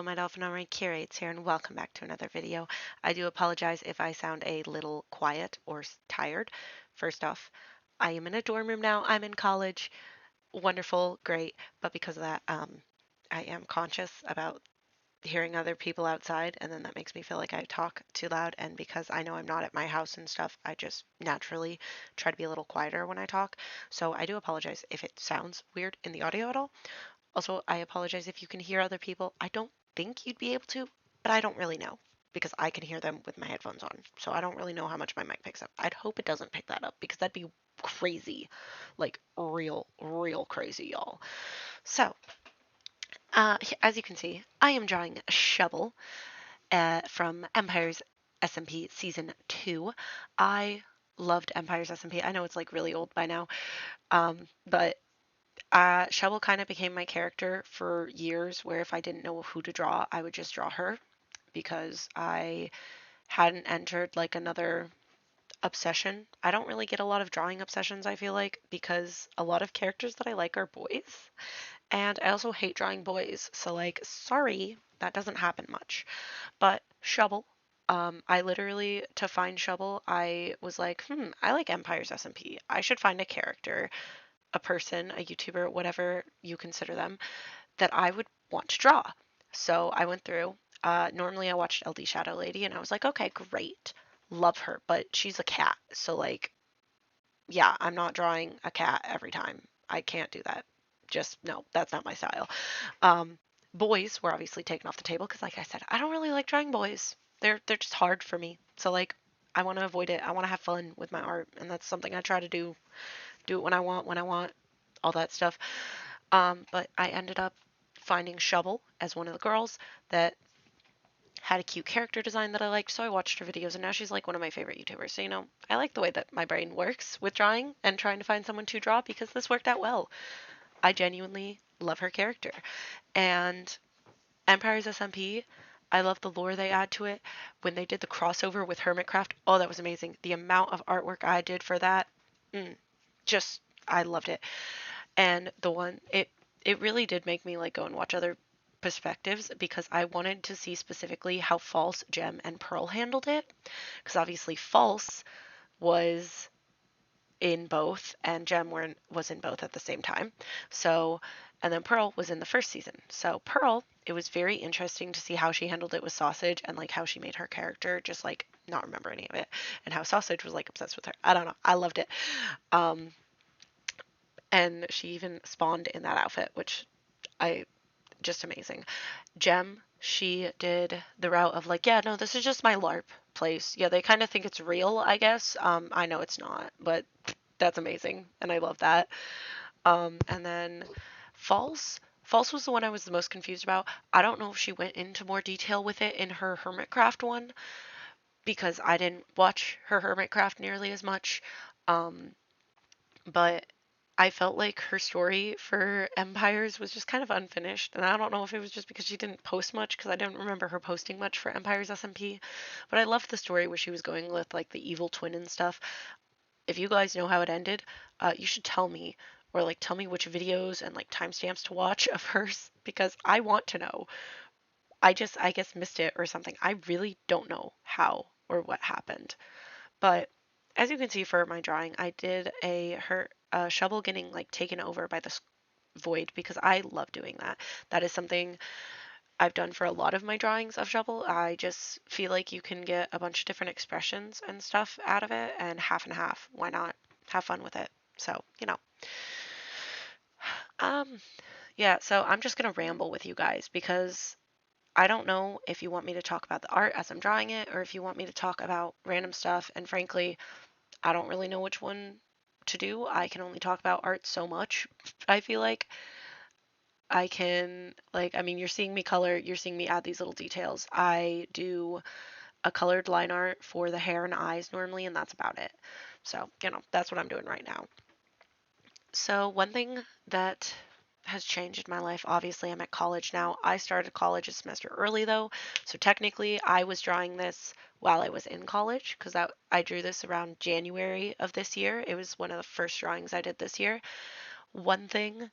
Hello, my dolphin armory curates here, and welcome back to another video. I do apologize if I sound a little quiet or tired. First off, I am in a dorm room now. I'm in college. Wonderful, great. But because of that, I am conscious about hearing other people outside, and then that makes me feel like I talk too loud. And because I know I'm not at my house and stuff, I just naturally try to be a little quieter when I talk. So I do apologize if it sounds weird in the audio at all. Also, I apologize if you can hear other people. I don't think you'd be able to, but I don't really know because I can hear them with my headphones on. So I don't really know how much my mic picks up. I'd hope it doesn't pick that up because that'd be crazy. Like real crazy, y'all. So, as you can see, I am drawing Shubble from Empire's SMP Season 2. I loved Empire's SMP. I know it's like really old by now, but Shubble kind of became my character for years, where if I didn't know who to draw, I would just draw her because I hadn't entered like another obsession. I don't really get a lot of drawing obsessions, I feel like, because a lot of characters that I like are boys. And I also hate drawing boys. So, like, sorry, that doesn't happen much. But Shubble, I literally, to find Shubble, I was like, I like Empire's SMP. I should find a character, a person, a YouTuber, whatever you consider them, that I would want to draw. So I went through. Normally I watched LD Shadow Lady and I was like, okay, great. Love her, but she's a cat. So, like, yeah, I'm not drawing a cat every time. I can't do that. Just, no, that's not my style. Um, Boys were obviously taken off the table because, like I said, I don't really like drawing boys. They're just hard for me. So, like, I want to avoid it. I want to have fun with my art, and that's something I try to do. Do it when I want, all that stuff. But I ended up finding Shubble as one of the girls that had a cute character design that I liked, so I watched her videos, and now she's like one of my favorite YouTubers. So, I like the way that my brain works with drawing and trying to find someone to draw because this worked out well. I genuinely love her character. And Empire's SMP, I love the lore they add to it. When they did the crossover with Hermitcraft, oh, that was amazing. The amount of artwork I did for that, mm, just, I loved it. And it really did make me like go and watch other perspectives because I wanted to see specifically how False, Gem, and Pearl handled it. Because obviously False was in both and was in both at the same time. So, and then Pearl was in the first season. So Pearl, it was very interesting to see how she handled it with Sausage and like how she made her character just like not remember any of it and how Sausage was like obsessed with her. I don't know. I loved it. Um, and she even spawned in that outfit, which I just amazing. Gem, she did the route of like, yeah, no, this is just my LARP place. Yeah, they kind of think it's real, I guess. I know it's not, but that's amazing, and I love that. And then False. False was the one I was the most confused about. I don't know if she went into more detail with it in her Hermitcraft one because I didn't watch her Hermitcraft nearly as much. Um, but I felt like her story for Empires was just kind of unfinished, and I don't know if it was just because she didn't post much, because I don't remember her posting much for Empires SMP, but I loved the story where she was going with like the evil twin and stuff. If you guys know how it ended, you should tell me, or like tell me which videos and like timestamps to watch of hers, because I want to know. I guess missed it or something. I really don't know how or what happened. But as you can see for my drawing, I did her shovel getting like taken over by the void because I love doing that. That is something I've done for a lot of my drawings of shovel. I just feel like you can get a bunch of different expressions and stuff out of it, and half. Why not have fun with it? So, um, yeah. So I'm just gonna ramble with you guys because I don't know if you want me to talk about the art as I'm drawing it or if you want me to talk about random stuff. And frankly, I don't really know which one to do. I can only talk about art so much. I feel like I can, like, I mean, you're seeing me color, you're seeing me add these little details. I do a colored line art for the hair and eyes normally, and that's about it. So, that's what I'm doing right now. So, one thing that has changed in my life, obviously, I'm at college now. I started college a semester early though, so technically I was drawing this while I was in college because I drew this around January of this year. It was one of the first drawings I did this year. One thing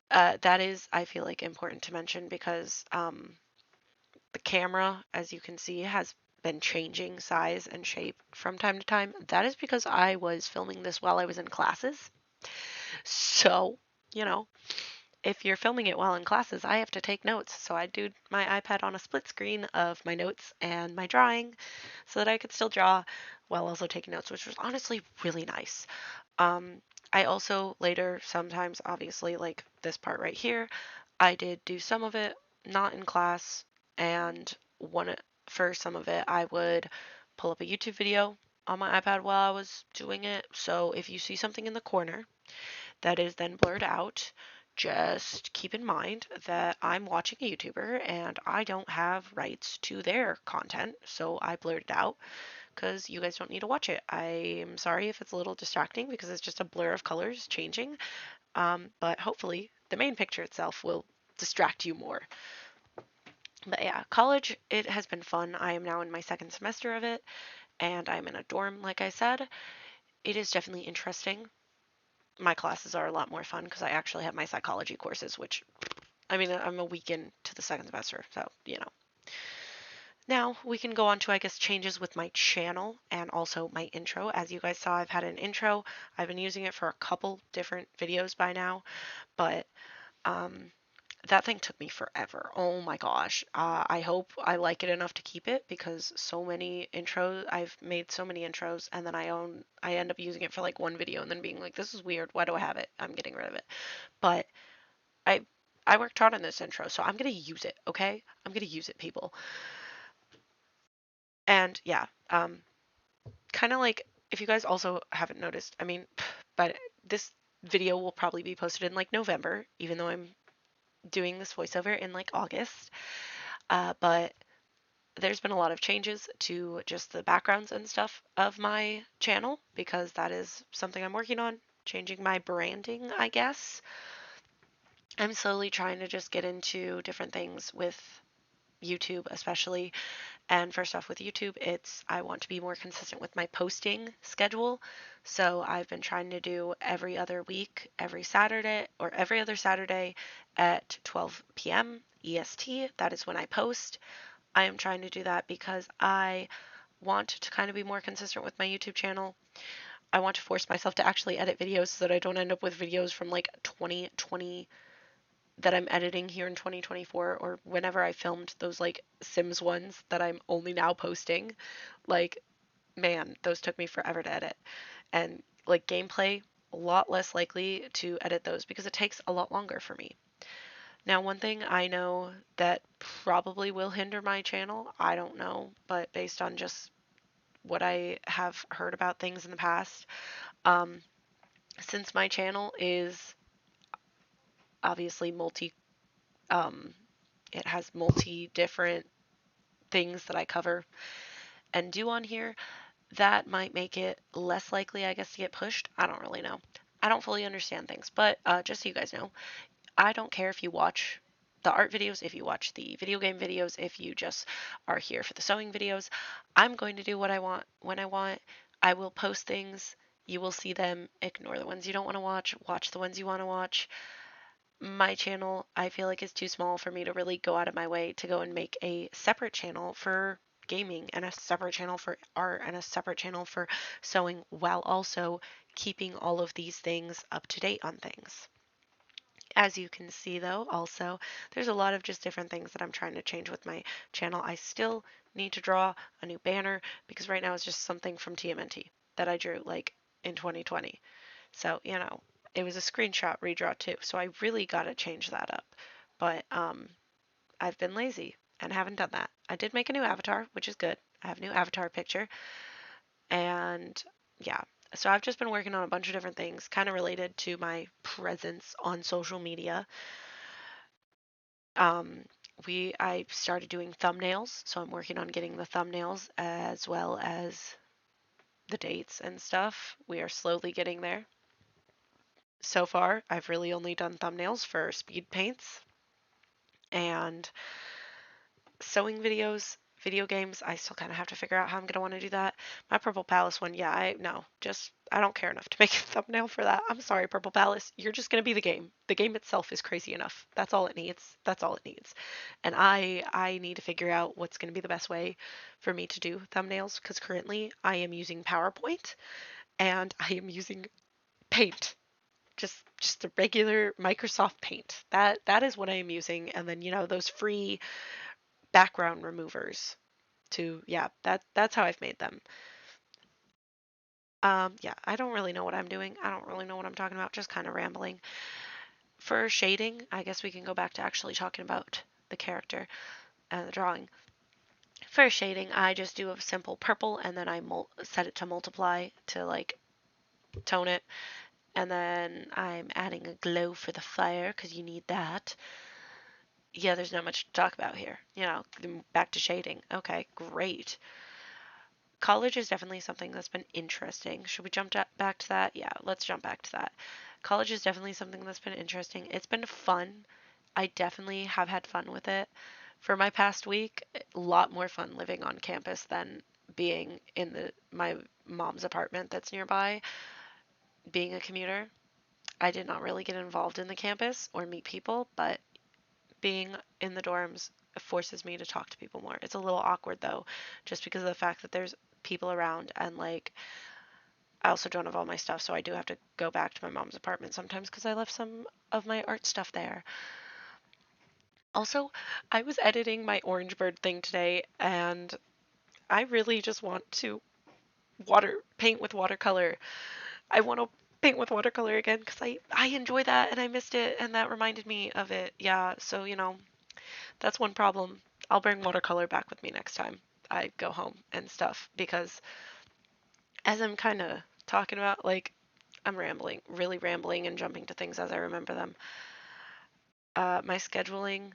That is, I feel like, important to mention because the camera, as you can see, has been changing size and shape from time to time. That is because I was filming this while I was in classes. So, you know, if you're filming it while in classes, I have to take notes. So I do my iPad on a split screen of my notes and my drawing so that I could still draw while also taking notes, which was honestly really nice. Um, I also later sometimes, obviously, like this part right here, I did do some of it not in class, and one for some of it, I would pull up a YouTube video on my iPad while I was doing it. So if you see something in the corner that is then blurred out, just keep in mind that I'm watching a YouTuber and I don't have rights to their content, so I blurred it out because you guys don't need to watch it. I'm sorry if it's a little distracting because it's just a blur of colors changing, but hopefully the main picture itself will distract you more. But yeah, college, it has been fun. I am now in my second semester of it, and I'm in a dorm, like I said. It is definitely interesting. My classes are a lot more fun because I actually have my psychology courses, which, I mean, I'm a week into the second semester, so, you know. Now we can go on to, I guess, changes with my channel and also my intro. As you guys saw, I've had an intro. I've been using it for a couple different videos by now, but um, that thing took me forever. Oh my gosh. I hope I like it enough to keep it because so many intros, I've made so many intros and then I end up using it for like one video and then being like, this is weird. Why do I have it? I'm getting rid of it. But I, I worked hard on this intro, so I'm going to use it, okay? I'm going to use it, people. And yeah, kind of like if you guys also haven't noticed, I mean, but this video will probably be posted in like November, even though I'm doing this voiceover in like August. But there's been a lot of changes to just the backgrounds and stuff of my channel because that is something I'm working on, changing my branding, I guess. I'm slowly trying to just get into different things with YouTube, especially. And first off, with YouTube, it's I want to be more consistent with my posting schedule. So I've been trying to do every other week, every Saturday, or every other Saturday at 12 p.m. EST. That is when I post. I am trying to do that because I want to kind of be more consistent with my YouTube channel. I want to force myself to actually edit videos so that I don't end up with videos from like 2020 that I'm editing here in 2024 or whenever I filmed those like Sims ones that I'm only now posting. Like, man, those took me forever to edit. And like gameplay, a lot less likely to edit those because it takes a lot longer for me. Now, one thing I know that probably will hinder my channel, I don't know, but based on just what I have heard about things in the past, um, since my channel is obviously um, it has multi different things that I cover and do on here, that might make it less likely, I guess, to get pushed. I don't really know. I don't fully understand things, but just so you guys know, I don't care if you watch the art videos, if you watch the video game videos, if you just are here for the sewing videos. I'm going to do what I want when I want. I will post things. You will see them. Ignore the ones you don't want to watch. Watch the ones you want to watch. My channel, I feel like, is too small for me to really go out of my way to go and make a separate channel for gaming and a separate channel for art and a separate channel for sewing while also keeping all of these things up to date on things. As you can see though, also, there's a lot of just different things that I'm trying to change with my channel. I still need to draw a new banner because right now it's just something from TMNT that I drew like in 2020. So, you know, it was a screenshot redraw too. So I really got to change that up. But I've been lazy and haven't done that. I did make a new avatar, which is good. I have a new avatar picture. And yeah, so I've just been working on a bunch of different things kind of related to my presence on social media. Um, I started doing thumbnails, so I'm working on getting the thumbnails as well as the dates and stuff. We are slowly getting there. So far, I've really only done thumbnails for speed paints and sewing videos. Video games, I still kind of have to figure out how I'm going to want to do that. My Purple Palace one, yeah, no, just I don't care enough to make a thumbnail for that. I'm sorry, Purple Palace. You're just going to be the game. The game itself is crazy enough. That's all it needs. That's all it needs. And I need to figure out what's going to be the best way for me to do thumbnails because currently I am using PowerPoint and I am using Paint. Just the regular Microsoft Paint. That is what I am using, and then those free background removers to yeah, that's how I've made them. Yeah, I don't really know what I'm doing. I don't really know what I'm talking about, just kind of rambling. For shading, I guess we can go back to actually talking about the character and the drawing. For shading, I just do a simple purple and then I set it to multiply to like tone it. And then I'm adding a glow for the fire because you need that. Yeah, there's not much to talk about here. Back to shading. Okay, great. College is definitely something that's been interesting. Should we jump back to that? Yeah, let's jump back to that. College is definitely something that's been interesting. It's been fun. I definitely have had fun with it. For my past week, a lot more fun living on campus than being in my mom's apartment that's nearby, being a commuter. I did not really get involved in the campus or meet people, but being in the dorms forces me to talk to people more. It's a little awkward though, just because of the fact that there's people around and like I also don't have all my stuff, so I do have to go back to my mom's apartment sometimes because I left some of my art stuff there. Also, I was editing my orange bird thing today and I really just want to water paint with watercolor. I want to paint with watercolor again because I enjoy that and I missed it and that reminded me of it. Yeah, so that's one problem. I'll bring watercolor back with me next time I go home and stuff because as I'm kind of talking about, like, I'm rambling, really rambling and jumping to things as I remember them. My scheduling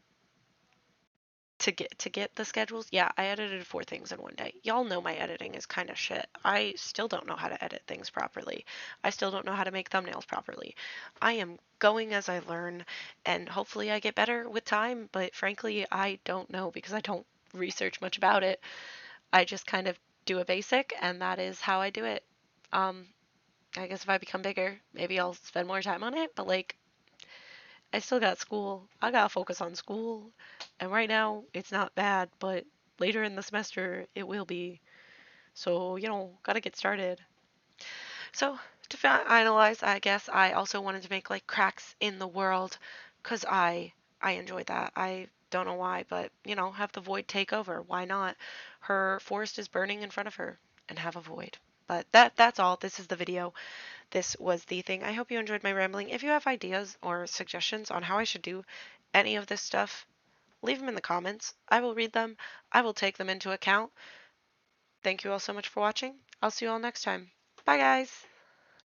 to get the schedules, yeah, I edited 4 things in one day. Y'all know my editing is kind of shit. I still don't know how to edit things properly. I still don't know how to make thumbnails properly. I am going as I learn, and hopefully I get better with time, but frankly, I don't know because I don't research much about it. I just kind of do a basic, and that is how I do it. Um, I guess if I become bigger, maybe I'll spend more time on it, but like, I still got school. I gotta focus on school. And right now, it's not bad, but later in the semester, it will be. So, gotta get started. So, to finalize, I guess I also wanted to make like cracks in the world because I enjoyed that. I don't know why, but have the void take over. Why not? Her forest is burning in front of her and have a void. But that's all. This is the video. This was the thing. I hope you enjoyed my rambling. If you have ideas or suggestions on how I should do any of this stuff, leave them in the comments. I will read them. I will take them into account. Thank you all so much for watching. I'll see you all next time. Bye, guys.